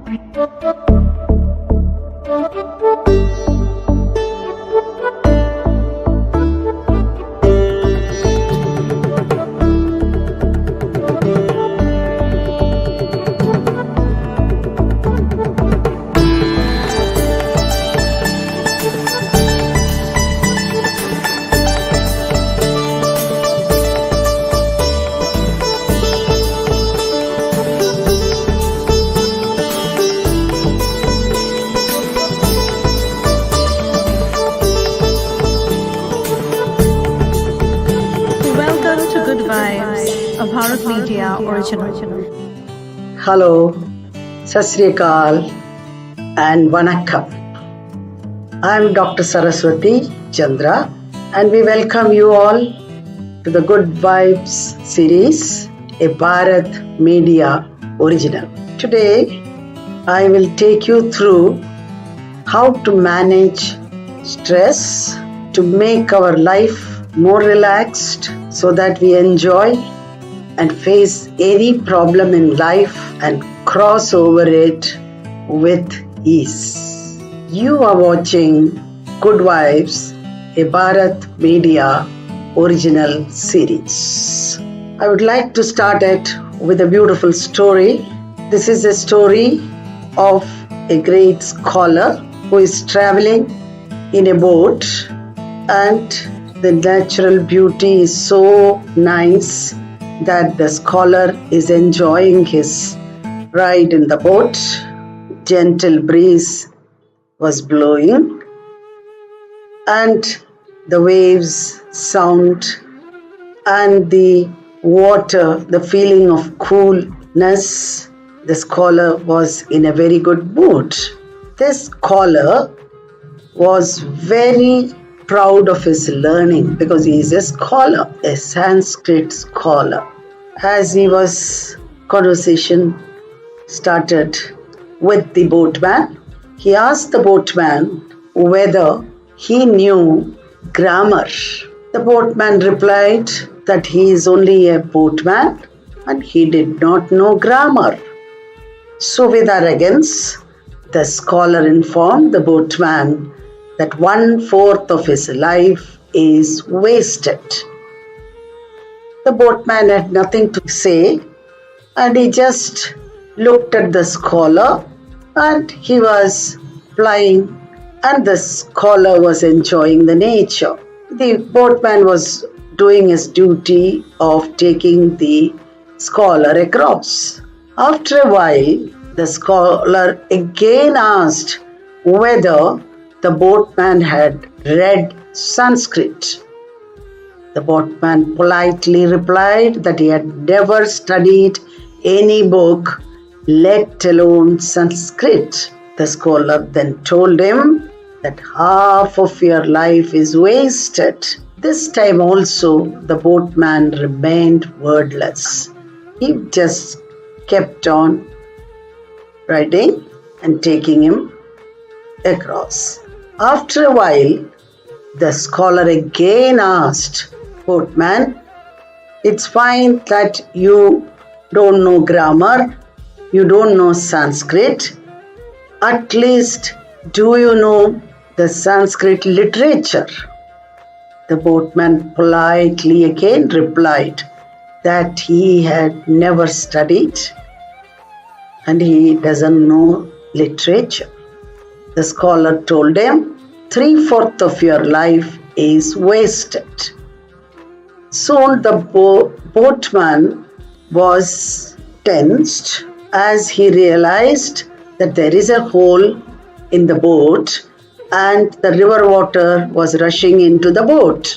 A Bharat Media original. Hello, Sat Sri Akal and Vanakkam. I'm Dr Saraswathi Chandra and we welcome you all to the Good Vibes series, a Bharat Media original. Today, I will take you through how to manage stress to make our life more relaxed so that we enjoy and face any problem in life and cross over it with ease. You are watching Good Vibes, a Bharat Media original series. I would like to start it with a beautiful story. This is a story of a great scholar who is traveling in a boat, and the natural beauty is so nice that the scholar is enjoying his ride in the boat. Gentle breeze was blowing and the waves sound and the water, the feeling of coolness. The scholar was in a very good mood. This scholar was very proud of his learning because he is a scholar, a Sanskrit scholar. As he was, conversation started with the boatman. He asked the boatman whether he knew grammar. The boatman replied that he is only a boatman and he did not know grammar. So with arrogance, the scholar informed the boatman that 1/4 of his life is wasted. The boatman had nothing to say and he just looked at the scholar and he was plying, and the scholar was enjoying the nature. The boatman was doing his duty of taking the scholar across. After a while, the scholar again asked whether the boatman had read Sanskrit. The boatman politely replied that he had never studied any book, let alone Sanskrit. The scholar then told him that half of your life is wasted. This time also, the boatman remained wordless. He just kept on riding and taking him across. After a while, the scholar again asked, boatman, it's fine that you don't know grammar, you don't know Sanskrit. At least, do you know the Sanskrit literature? The boatman politely again replied that he had never studied and he doesn't know literature. The scholar told him, 3/4 of your life is wasted. Soon the boatman was tensed as he realized that there is a hole in the boat and the river water was rushing into the boat.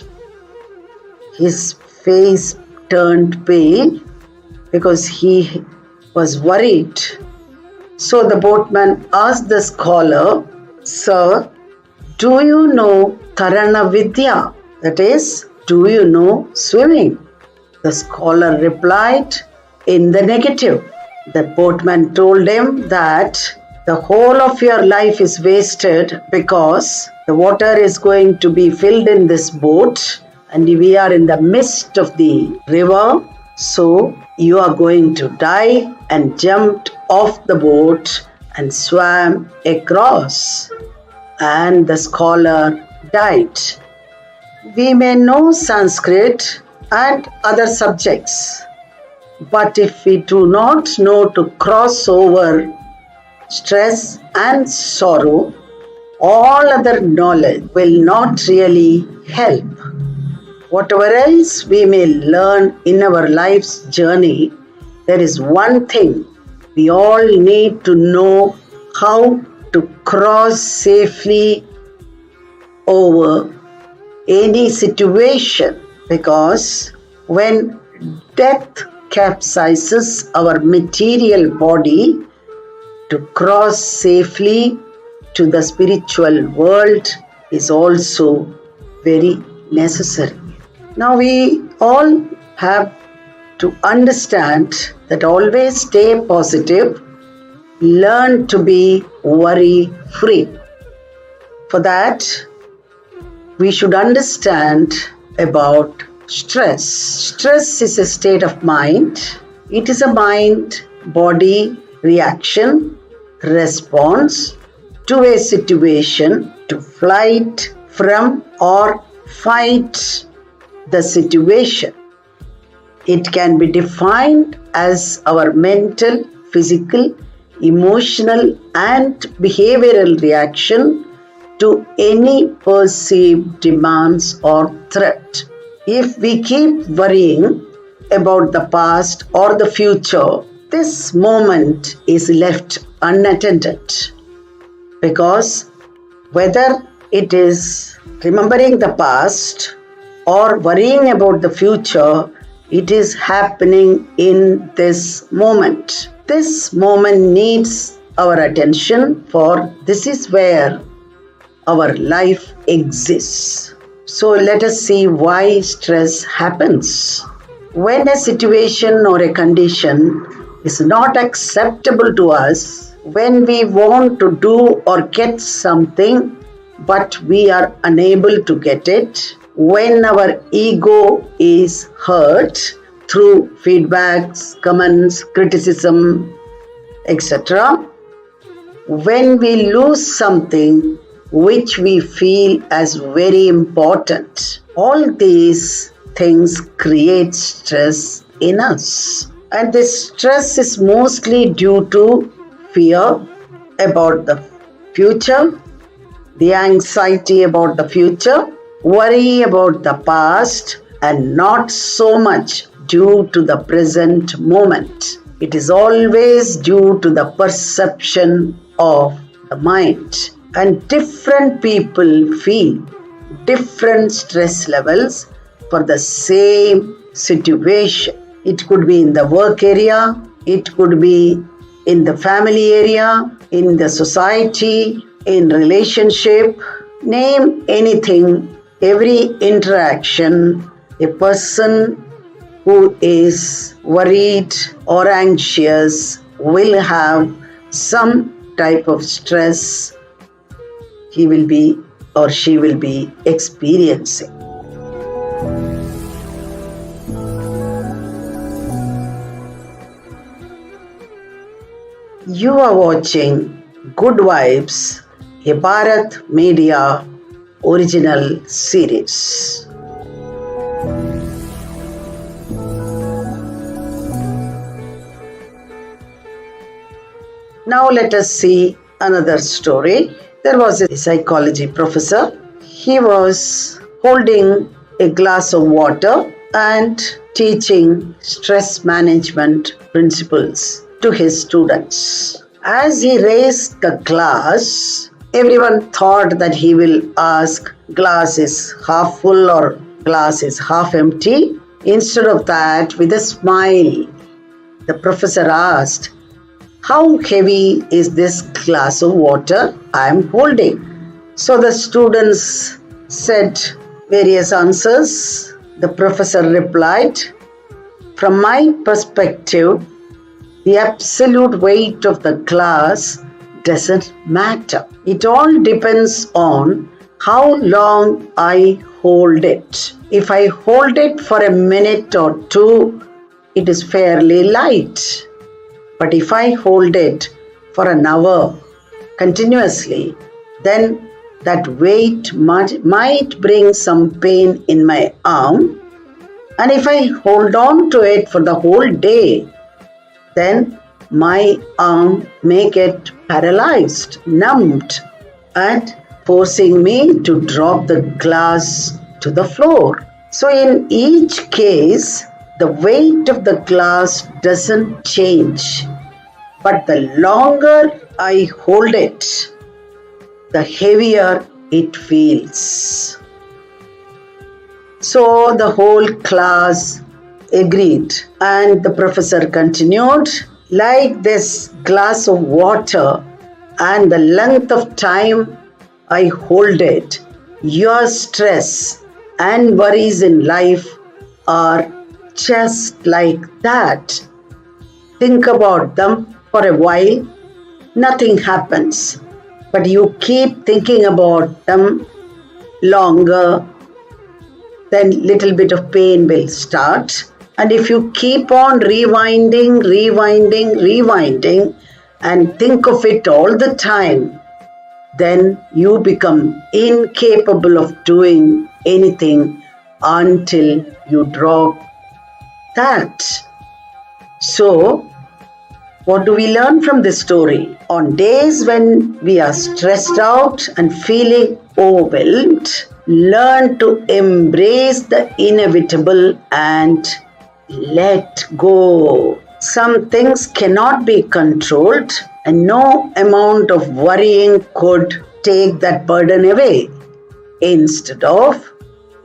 His face turned pale because he was worried. So the boatman asked the scholar, Sir, do you know Tarana Vidya? That is, do you know swimming? The scholar replied in the negative. The boatman told him that the whole of your life is wasted because the water is going to be filled in this boat and we are in the midst of the river. So you are going to die, and jumped off the boat and swam across, and the scholar died. We may know Sanskrit and other subjects, but if we do not know to cross over stress and sorrow, all other knowledge will not really help. Whatever else we may learn in our life's journey, there is one thing we all need to know: how to cross safely over any situation. Because when death capsizes our material body, to cross safely to the spiritual world is also very necessary. Now we all have to understand that always stay positive, learn to be worry free. For that, we should understand about stress. Stress is a state of mind. It is a mind-body reaction, response to a situation to flight from or fight the situation. It can be defined as our mental, physical, emotional, and behavioral reaction to any perceived demands or threat. If we keep worrying about the past or the future, this moment is left unattended, because whether it is remembering the past or worrying about the future, it is happening in this moment. This moment needs our attention, for this is where our life exists. So let us see why stress happens. When a situation or a condition is not acceptable to us, when we want to do or get something but we are unable to get it, when our ego is hurt through feedbacks, comments, criticism, etc., when we lose something which we feel as very important, all these things create stress in us. And this stress is mostly due to fear about the future, the anxiety about the future, worry about the past, and not so much due to the present moment. It is always due to the perception of the mind. And different people feel different stress levels for the same situation. It could be in the work area, it could be in the family area, in the society, in relationship, name anything. Every interaction, a person who is worried or anxious will have some type of stress he will be or she will be experiencing. You are watching Good Vibes, a Bharat Media original series. Now let us see another story. There was a psychology professor. He was holding a glass of water and teaching stress management principles to his students. As he raised the glass, everyone thought that he will ask, glass is half full or glass is half empty. Instead of that, with a smile, the professor asked, how heavy is this glass of water I am holding? So the students said various answers. The professor replied, from my perspective, the absolute weight of the glass doesn't matter. It all depends on how long I hold it. If I hold it for a minute or two, it is fairly light. But if I hold it for an hour continuously, then that weight might bring some pain in my arm. And if I hold on to it for the whole day, then my arm may get paralyzed, numbed, and forcing me to drop the glass to the floor. So in each case, the weight of the glass doesn't change, but the longer I hold it, the heavier it feels. So the whole class agreed, and the professor continued, like this glass of water and the length of time I hold it, your stress and worries in life are just like that. Think about them for a while, nothing happens, but you keep thinking about them longer, then little bit of pain will start. And if you keep on rewinding and think of it all the time, then you become incapable of doing anything until you drop that. So, what do we learn from this story? On days when we are stressed out and feeling overwhelmed, learn to embrace the inevitable and let go. Some things cannot be controlled, and no amount of worrying could take that burden away. Instead of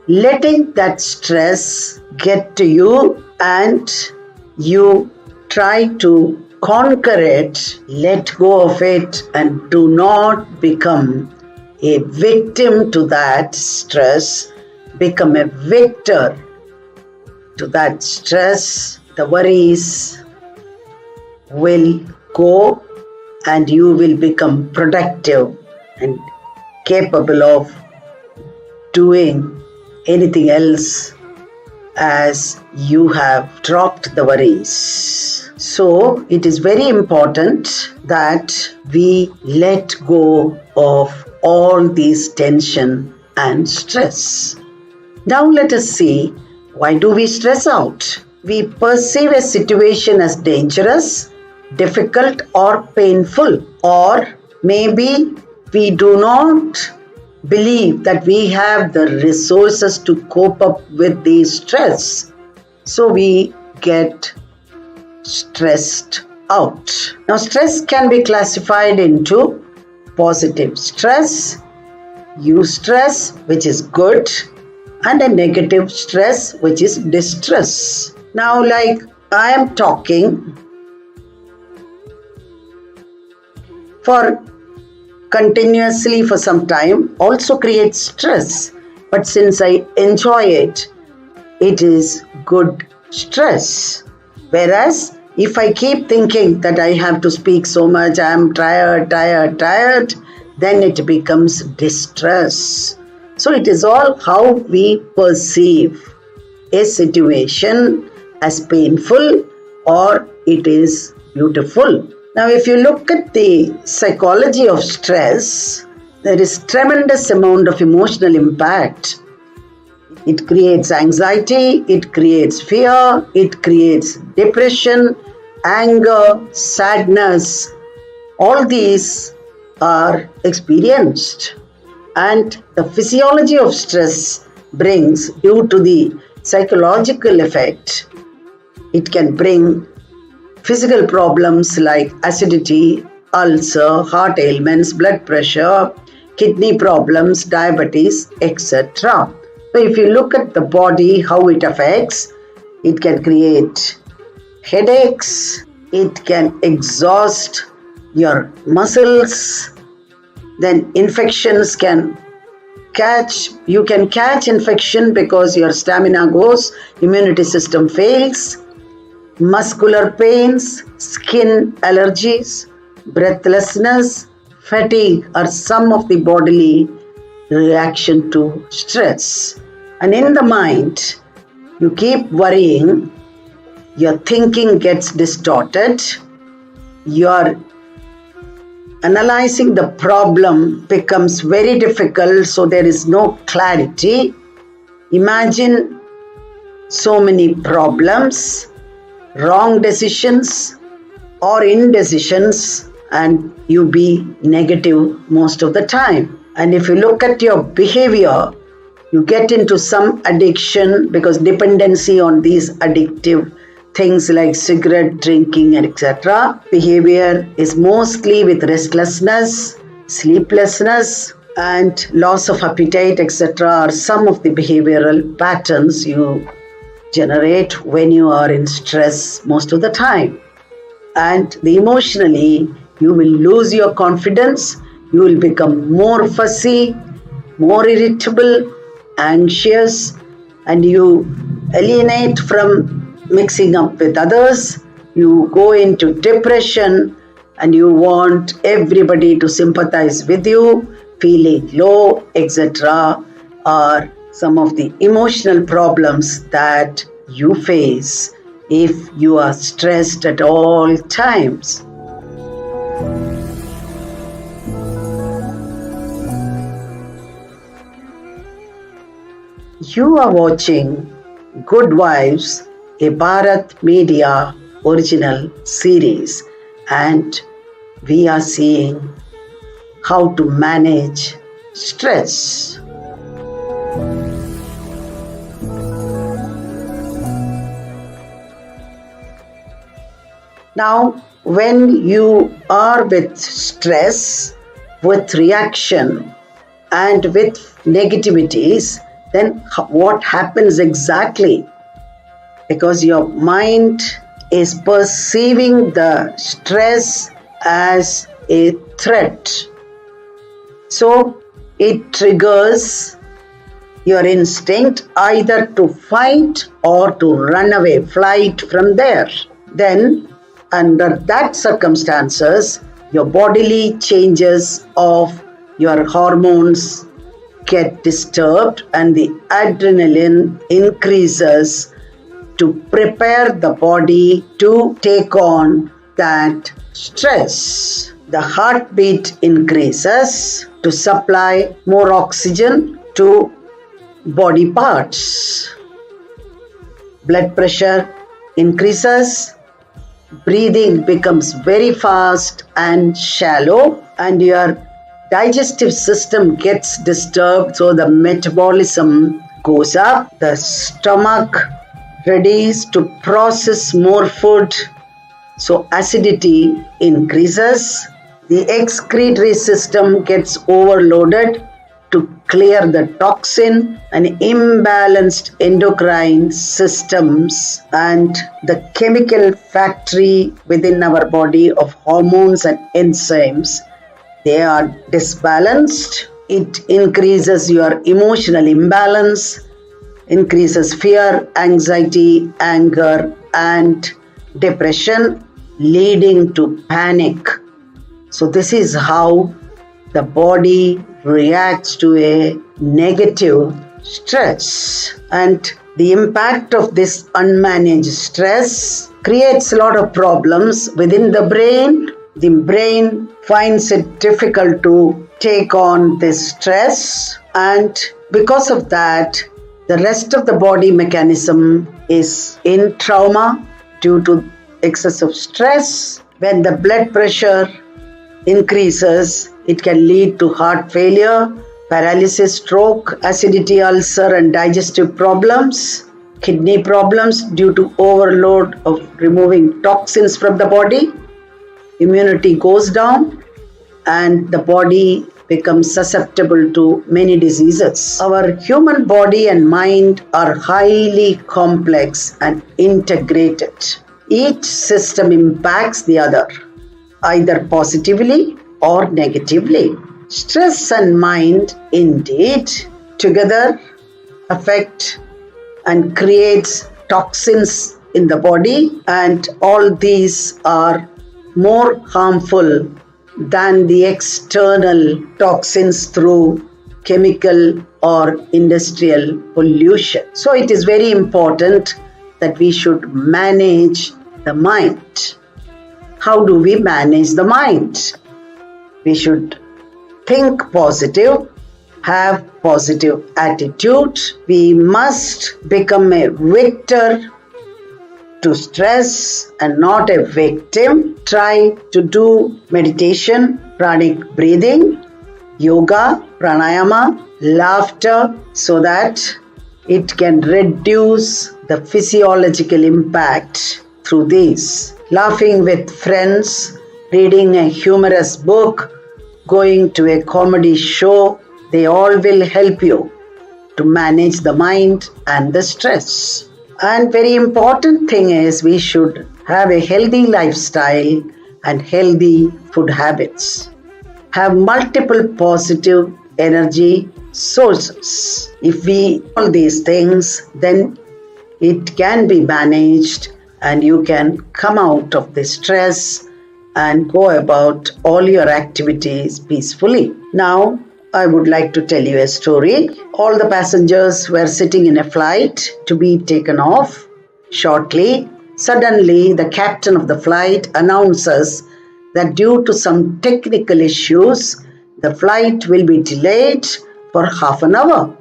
letting that stress get to you and you try to conquer it, let go of it, and do not become a victim to that stress. Become a victor to that stress. The worries will go and you will become productive and capable of doing anything else as you have dropped the worries. So it is very important that we let go of all these tension and stress. Now let us see, why do we stress out? We perceive a situation as dangerous, difficult or painful, or maybe we do not believe that we have the resources to cope up with the stress. So we get stressed out. Now stress can be classified into positive stress, eustress, which is good, and a negative stress, which is distress. Now, like I am talking for continuously for some time also creates stress. But since I enjoy it, it is good stress. Whereas if I keep thinking that I have to speak so much, I am tired, then it becomes distress. So it is all how we perceive a situation as painful or it is beautiful. Now, if you look at the psychology of stress, there is tremendous amount of emotional impact. It creates anxiety, it creates fear, it creates depression, anger, sadness. All these are experienced. And the physiology of stress brings, due to the psychological effect, it can bring physical problems like acidity, ulcer, heart ailments, blood pressure, kidney problems, diabetes, etc. So if you look at the body, how it affects, it can create headaches, it can exhaust your muscles, then infections can catch, you can catch infection because your stamina goes, immunity system fails, muscular pains, skin allergies, breathlessness, fatigue are some of the bodily reaction to stress. And in the mind, you keep worrying, your thinking gets distorted, your analyzing the problem becomes very difficult, so there is no clarity. Imagine so many problems, wrong decisions or indecisions, and you be negative most of the time. And if you look at your behavior, you get into some addiction because dependency on these addictive things like cigarette drinking and etc. Behavior is mostly with restlessness, sleeplessness, and loss of appetite, etc. are some of the behavioral patterns you generate when you are in stress most of the time. And emotionally, you will lose your confidence, you will become more fussy, more irritable, anxious, and you alienate from mixing up with others. You go into depression and you want everybody to sympathize with you, feeling low, etc. are some of the emotional problems that you face if you are stressed at all times. You are watching Good Wives, a Bharat Media original series, and we are seeing how to manage stress. Now, when you are with stress, with reaction, and with negativities, then what happens exactly? Because your mind is perceiving the stress as a threat. So it triggers your instinct either to fight or to run away, flight from there. Then, under that circumstances, your bodily changes of your hormones get disturbed and the adrenaline increases to prepare the body to take on that stress. The heartbeat increases to supply more oxygen to body parts. Blood pressure increases, breathing becomes very fast and shallow, and your digestive system gets disturbed, so the metabolism goes up. The stomach readies to process more food, so acidity increases. The excretory system gets overloaded to clear the toxin, and imbalanced endocrine systems and the chemical factory within our body of hormones and enzymes, they are disbalanced. It increases your emotional imbalance, increases fear, anxiety, anger, and depression, leading to panic. So this is how the body reacts to a negative stress. And the impact of this unmanaged stress creates a lot of problems within the brain. The brain finds it difficult to take on this stress, and because of that, the rest of the body mechanism is in trauma due to excessive stress. When the blood pressure increases, it can lead to heart failure, paralysis, stroke, acidity, ulcer, and digestive problems, kidney problems due to overload of removing toxins from the body. Immunity goes down and the body becomes susceptible to many diseases. Our human body and mind are highly complex and integrated. Each system impacts the other, either positively or negatively. Stress and mind indeed together affect and creates toxins in the body, and all these are more harmful than the external toxins through chemical or industrial pollution. So it is very important that we should manage the mind. How do we manage the mind? We should think positive, have positive attitude. We must become a victor to stress and not a victim. Try to do meditation, pranic breathing, yoga, pranayama, laughter, so that it can reduce the physiological impact through these. Laughing with friends, reading a humorous book, going to a comedy show, they all will help you to manage the mind and the stress. And very important thing is we should have a healthy lifestyle and healthy food habits. Have multiple positive energy sources. If we do all these things, then it can be managed and you can come out of the stress and go about all your activities peacefully. Now, I would like to tell you a story. All the passengers were sitting in a flight to be taken off shortly. Suddenly, the captain of the flight announces that due to some technical issues, the flight will be delayed for half an hour.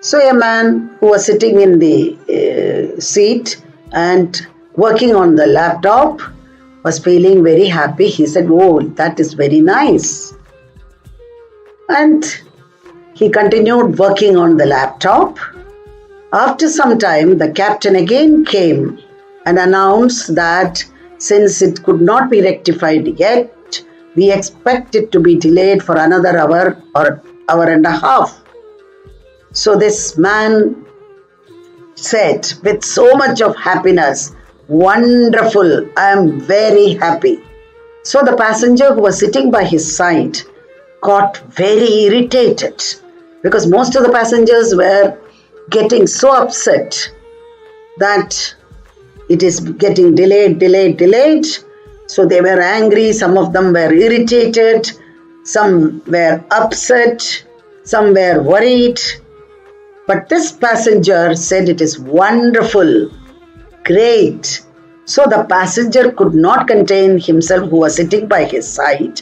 So a man who was sitting in the seat and working on the laptop was feeling very happy. He said, "Oh, that is very nice." And he continued working on the laptop. After some time, the captain again came and announced that since it could not be rectified yet, we expect it to be delayed for another hour or hour and a half. So this man said with so much of happiness, "Wonderful, I am very happy." So the passenger who was sitting by his side got very irritated because most of the passengers were getting so upset that it is getting delayed. So they were angry, some of them were irritated, some were upset, some were worried. But this passenger said it is wonderful, great. So the passenger could not contain himself who was sitting by his side.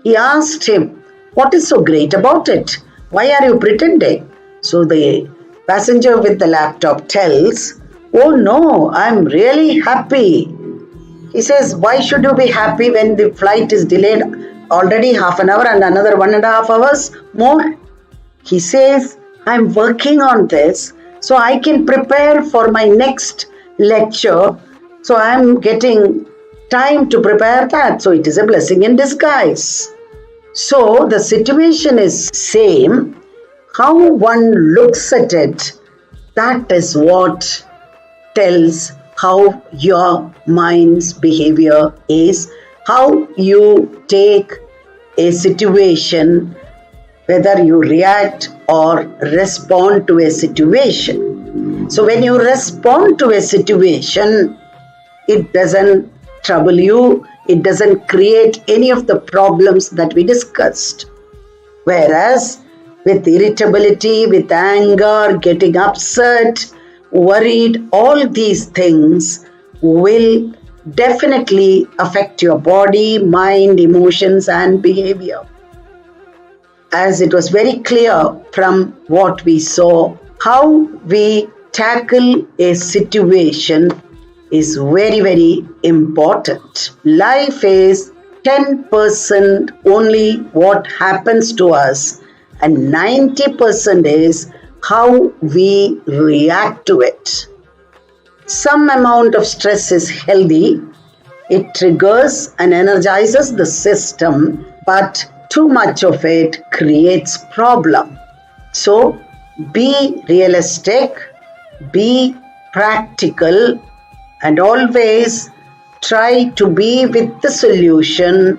He asked him, "What is so great about it? Why are you pretending?" So the passenger with the laptop tells, "Oh no, I'm really happy." He says, "Why should you be happy when the flight is delayed already half an hour and another 1.5 hours more?" He says, "I'm working on this so I can prepare for my next lecture. So I'm getting time to prepare that. So it is a blessing in disguise." So the situation is same. How one looks at it, that is what tells how your mind's behavior is, how you take a situation, whether you react or respond to a situation. So when you respond to a situation, it doesn't trouble you, it doesn't create any of the problems that we discussed. Whereas with irritability, with anger, getting upset, worried, all these things will definitely affect your body, mind, emotions, and behavior. As it was very clear from what we saw, how we tackle a situation is very, very important. Life is 10% only what happens to us, and 90% is how we react to it. Some amount of stress is healthy. It triggers and energizes the system, but too much of it creates problem. So be realistic, be practical, and always try to be with the solution.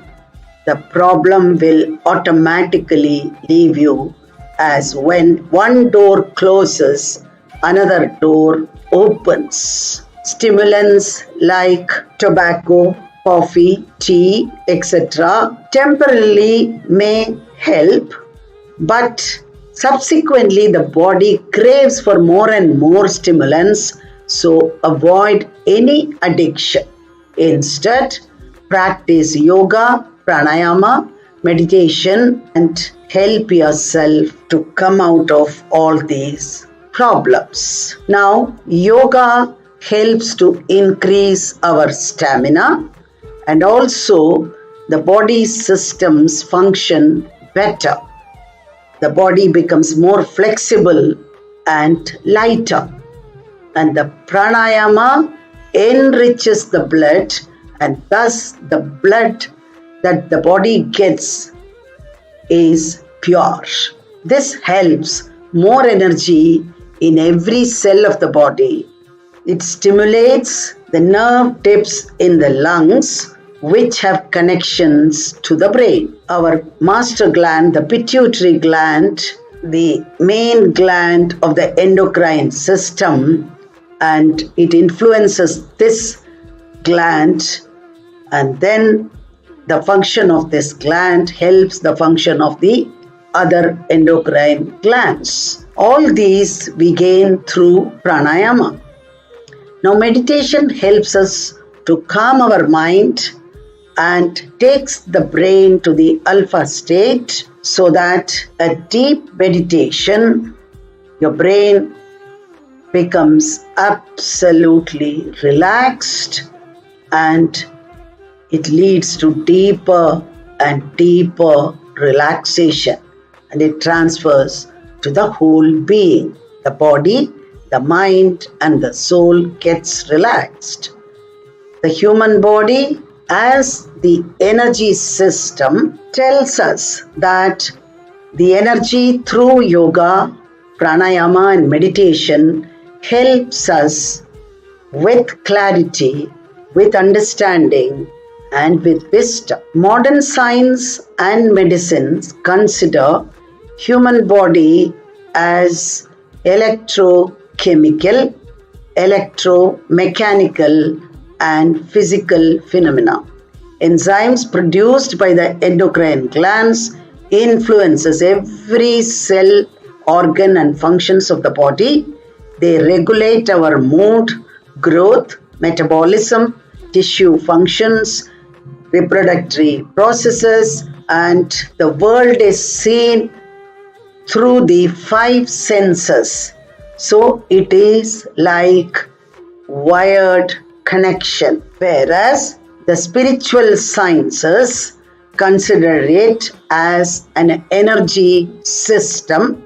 The problem will automatically leave you, as when one door closes, another door opens. Stimulants like tobacco, coffee, tea, etc. temporarily may help, but subsequently the body craves for more and more stimulants. So avoid any addiction. Instead, practice yoga, pranayama, meditation, and help yourself to come out of all these problems. Now, yoga helps to increase our stamina and also the body systems function better. The body becomes more flexible and lighter, and the pranayama enriches the blood, and thus the blood that the body gets is pure. This helps more energy in every cell of the body. It stimulates the nerve tips in the lungs, which have connections to the brain. Our master gland, the pituitary gland, the main gland of the endocrine system, and it influences this gland, and then the function of this gland helps the function of the other endocrine glands. All these we gain through pranayama. Now, meditation helps us to calm our mind and takes the brain to the alpha state, so that a deep meditation, your brain becomes absolutely relaxed and it leads to deeper and deeper relaxation, and it transfers to the whole being. The body, the mind, and the soul gets relaxed. The human body, as the energy system, tells us that the energy through yoga, pranayama, and meditation helps us with clarity, with understanding, and with wisdom. Modern science and medicine consider human body as electrochemical, electromechanical, and physical phenomena. Enzymes produced by the endocrine glands influences every cell, organ, and functions of the body. They regulate our mood, growth, metabolism, tissue functions, reproductory processes, and the world is seen through the 5 senses. So it is like wired connection, whereas the spiritual sciences consider it as an energy system,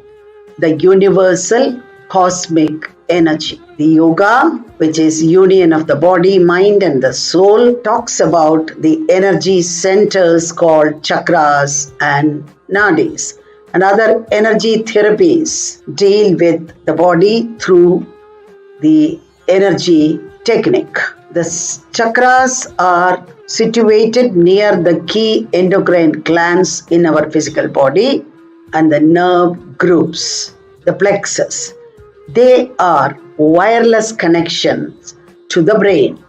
the universal cosmic energy. The yoga, which is union of the body, mind, and the soul, talks about the energy centers called chakras and nadis. And other energy therapies deal with the body through the energy technique. The chakras are situated near the key endocrine glands in our physical body, and the nerve groups, the plexus. They are wireless connections to the brain,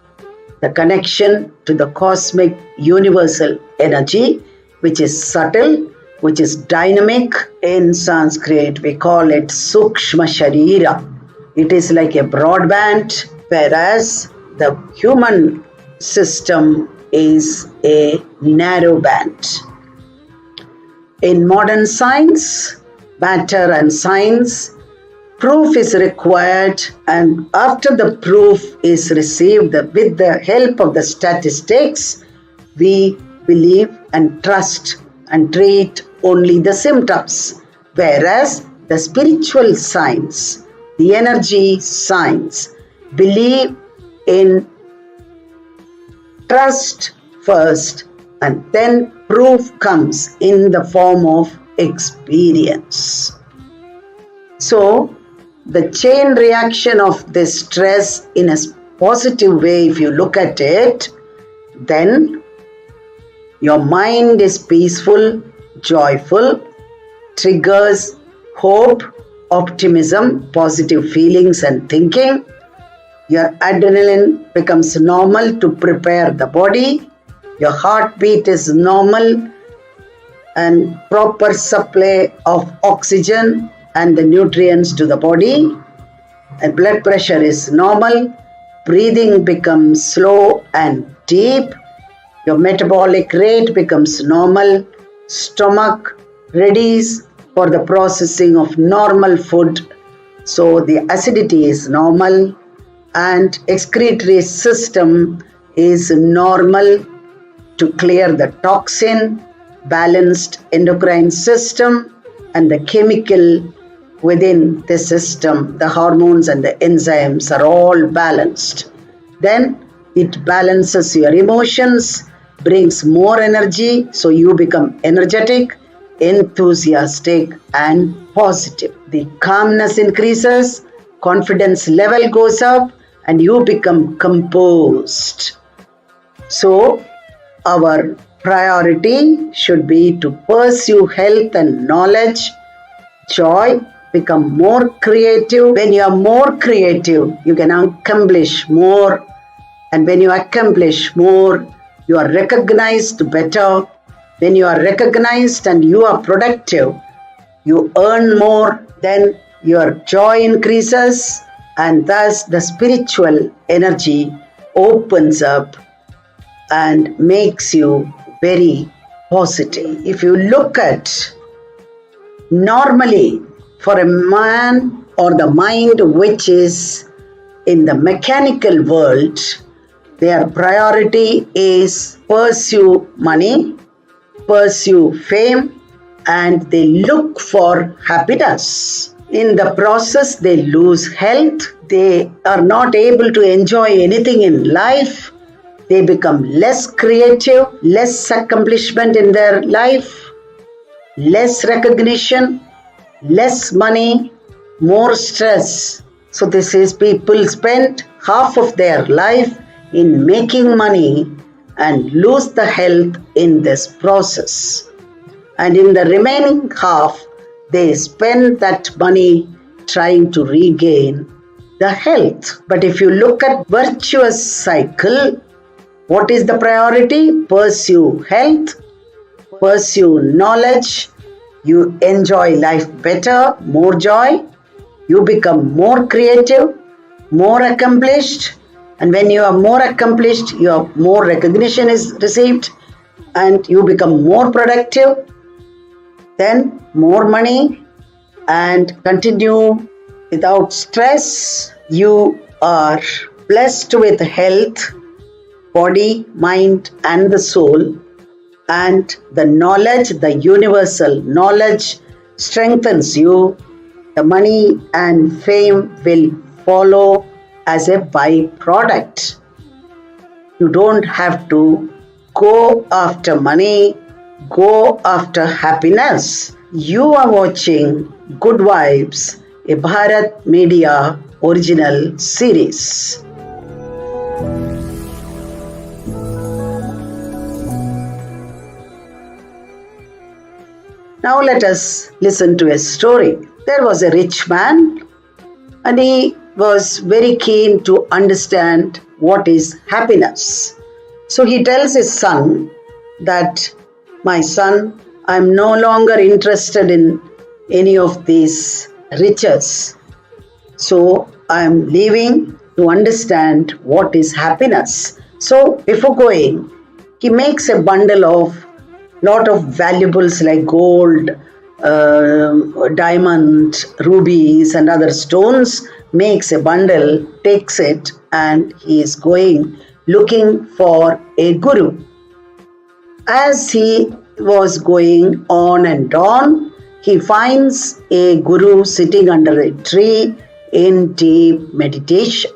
the connection to the cosmic universal energy, which is subtle, which is dynamic. In Sanskrit, we call it Sukshma Sharira. It is like a broadband, whereas the human system is a narrow band. In modern science, matter and science, proof is required, and after the proof is received with the help of the statistics, we believe and trust and treat only the symptoms. Whereas the spiritual science, the energy science, believe in trust first, and then proof comes in the form of experience. So, the chain reaction of this stress in a positive way, if you look at it, then your mind is peaceful, joyful, triggers hope, optimism, positive feelings and thinking. Your adrenaline becomes normal to prepare the body. Your heartbeat is normal and proper supply of oxygen and the nutrients to the body. And blood pressure is normal. Breathing becomes slow and deep. Your metabolic rate becomes normal. Stomach readies for the processing of normal food. So the acidity is normal and excretory system is normal to clear the toxin, balanced endocrine system and the chemical within the system, the hormones and the enzymes are all balanced. Then it balances your emotions, brings more energy, so you become energetic, enthusiastic and positive. The calmness increases, confidence level goes up and you become composed. So our priority should be to pursue health and knowledge, joy, become more creative. When you are more creative, you can accomplish more. And when you accomplish more, you are recognized better. When you are recognized and you are productive, you earn more, then your joy increases and thus the spiritual energy opens up and makes you very positive. If you look at normally for a man or the mind which is in the mechanical world, their priority is pursue money, pursue fame, and they look for happiness. In the process, they lose health. They are not able to enjoy anything in life. They become less creative, less accomplishment in their life, less recognition, less money, more stress. So this is people spend half of their life in making money and lose the health in this process. And in the remaining half, they spend that money trying to regain the health. But if you look at virtuous cycle, what is the priority? Pursue health, pursue knowledge, you enjoy life better, more joy, you become more creative, more accomplished, and when you are more accomplished, your more recognition is received and you become more productive, then more money and continue without stress. You are blessed with health, body, mind and the soul, and the knowledge, the universal knowledge strengthens you. The money and fame will follow as a byproduct. You don't have to go after money, go after happiness. You are watching Good Vibes, a Bharat Media original series. Now let us listen to a story. There was a rich man and he was very keen to understand what is happiness. So he tells his son that, my son, I am no longer interested in any of these riches. So I am leaving to understand what is happiness. So before going, he makes a bundle of lot of valuables like gold, diamond, rubies and other stones, makes a bundle, takes it and he is going looking for a guru. As he was going on and on, he finds a guru sitting under a tree in deep meditation.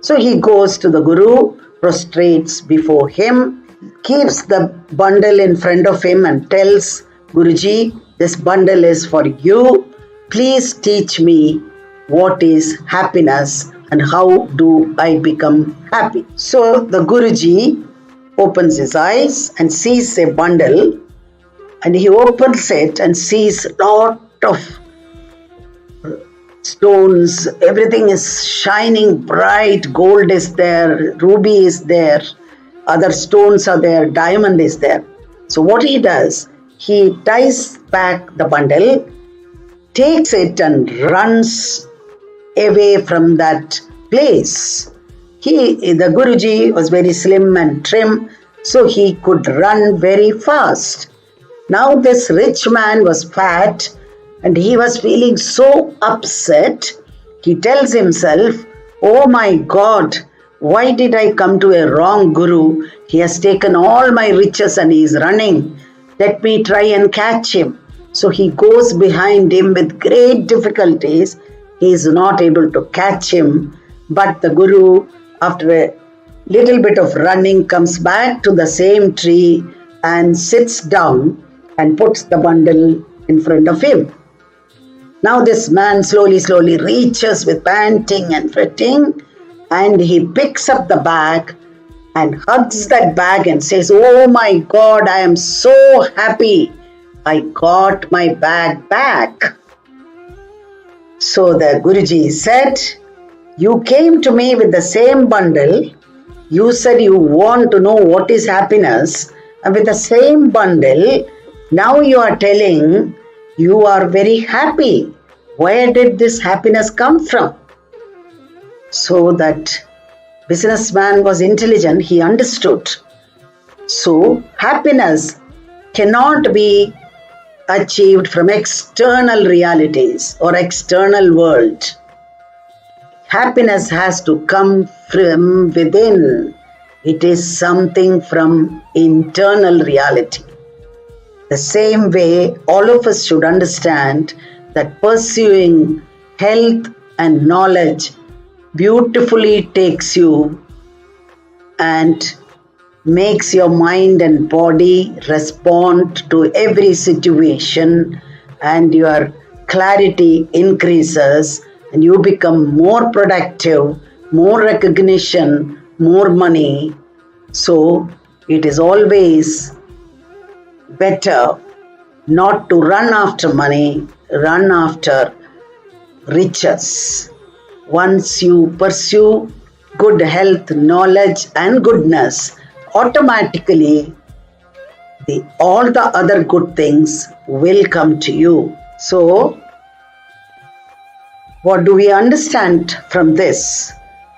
So he goes to the guru, prostrates before him, keeps the bundle in front of him and tells Guruji, this bundle is for you. Please teach me what is happiness and how do I become happy. So the Guruji opens his eyes and sees a bundle and he opens it and sees a lot of stones. Everything is shining bright. Gold is there, ruby is there, other stones are there, diamond is there. So what he does, he ties back the bundle, takes it and runs away from that place. The Guruji was very slim and trim, so he could run very fast. Now this rich man was fat and he was feeling so upset. He tells himself, "Oh my God, why did I come to a wrong guru? He has taken all my riches and he is running. Let me try and catch him." So he goes behind him with great difficulties. He is not able to catch him. But the guru, after a little bit of running, comes back to the same tree and sits down and puts the bundle in front of him. Now this man slowly reaches with panting and fretting, and he picks up the bag and hugs that bag and says, "Oh my God, I am so happy. I got my bag back." So the Guruji said, "You came to me with the same bundle. You said you want to know what is happiness. And with the same bundle, now you are telling you are very happy. Where did this happiness come from?" So that businessman was intelligent. He understood. So happiness cannot be achieved from external realities or external world. Happiness has to come from within. It is something from internal reality. The same way, all of us should understand that pursuing health and knowledge beautifully takes you and makes your mind and body respond to every situation, and your clarity increases and you become more productive, more recognition, more money. So it is always better not to run after money, run after riches. Once you pursue good health, knowledge and goodness, automatically all the other good things will come to you. So what do we understand from this?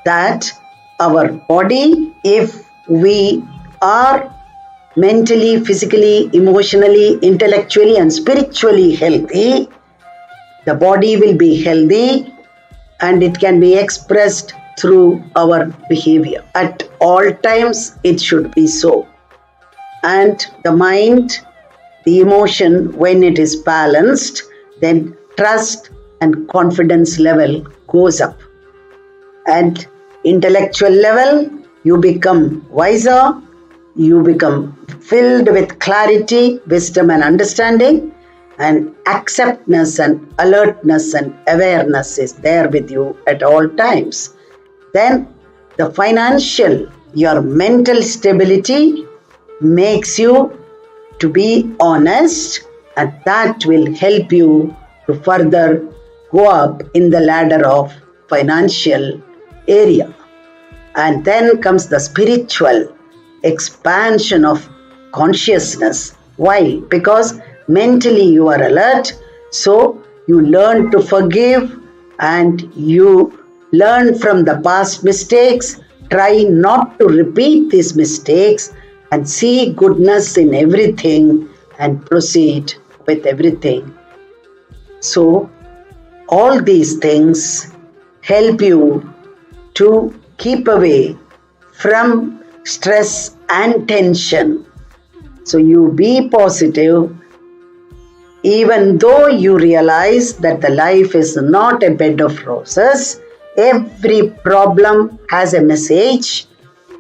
That our body, if we are mentally, physically, emotionally, intellectually and spiritually healthy, the body will be healthy and it can be expressed through our behavior. At all times, it should be so. And the mind, the emotion, when it is balanced, then trust and confidence level goes up. And intellectual level, you become wiser, you become filled with clarity, wisdom and understanding, and acceptance and alertness and awareness is there with you at all times. Then the financial, your mental stability makes you to be honest, and that will help you to further go up in the ladder of financial area. And then comes the spiritual expansion of consciousness. Why? Because mentally you are alert, so you learn to forgive and you learn from the past mistakes. Try not to repeat these mistakes and see goodness in everything and proceed with everything. So all these things help you to keep away from stress and tension. So you be positive, even though you realize that the life is not a bed of roses. Every problem has a message.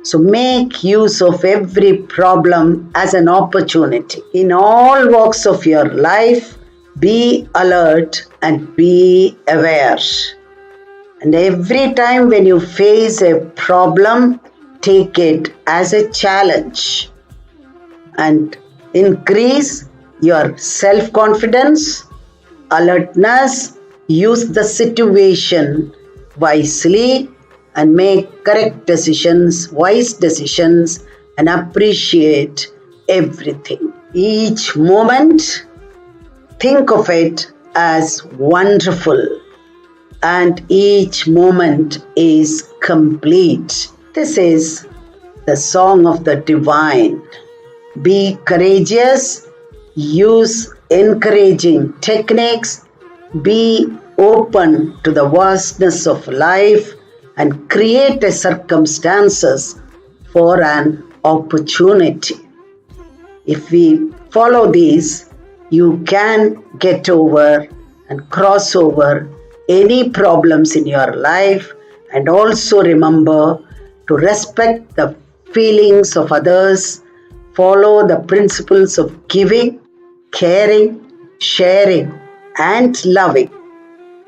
So make use of every problem as an opportunity. In all walks of your life, be alert and be aware. And every time when you face a problem, take it as a challenge and increase your self-confidence, alertness, use the situation wisely and make correct decisions, wise decisions, and appreciate everything. Each moment, think of it as wonderful, and each moment is complete. This is the song of the divine. Be courageous, use encouraging techniques, be open to the vastness of life, and create a circumstances for an opportunity. If we follow these, you can get over and cross over any problems in your life, and also remember to respect the feelings of others, follow the principles of giving, caring, sharing, and loving.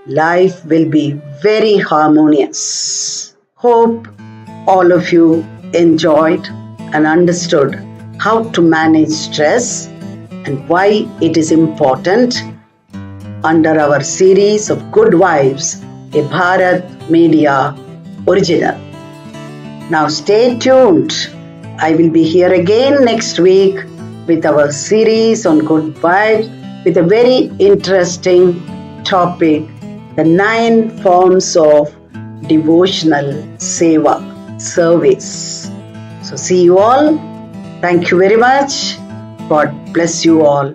Life will be very harmonious. Hope all of you enjoyed and understood how to manage stress and why it is important under our series of Good Vibes, a Bharat Media original. Now stay tuned. I will be here again next week with our series on Good Vibes with a very interesting topic, the 9 forms of devotional seva, service. So see you all. Thank you very much. God bless you all.